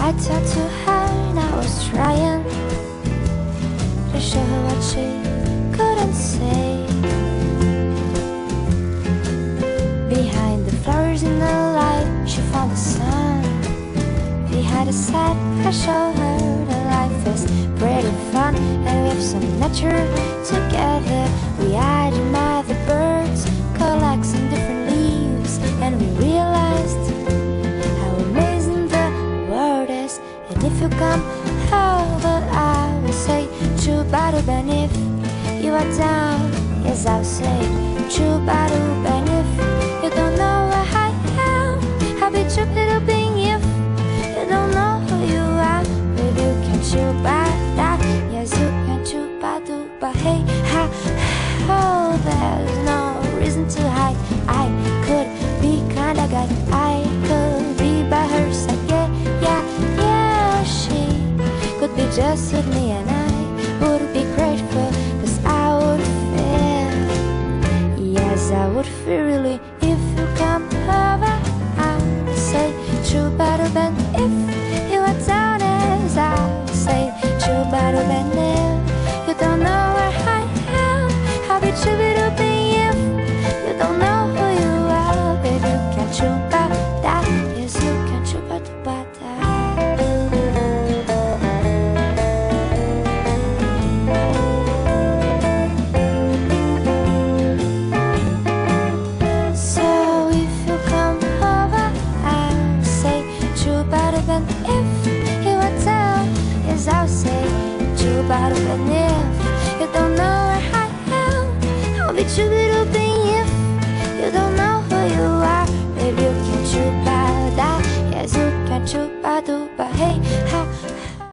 I talked to her and I was trying to show her what she couldn't say. Behind the flowers in the light, she found the sun. Behind the sad, I showed her that life is pretty fun, and we have some nature together. We admire the birds, collect some different leaves, and we realized how amazing the world is. And if you come over, I will say Chubaruban. If you are down, yes, I'll say Chubaruban. If you don't know where I am, I'll be Chubaruban. If you don't know who you are, baby, you can Chubada. Yes, you can Chubaduba. Hey, ha, oh, there's no reason to hide. I could be kinda guy, I could be by her side. Yeah, yeah, yeah, she could be just with me, and I would be grateful, 'cause I would feel, yes, I would feel really. If you come over, I'll say Chubaruban. If you are down, as I'll say Chubaruban. If you don't know where I am, I'll be Chubaruban. If you don't know who you are, baby, you can Chubada. Yes, you can Chubada. So if you come over, I'll say Chubaruban. If you are down, yes, I'll say Chubaruban. If you don't know where I am, I'll be Chubaruban. If you don't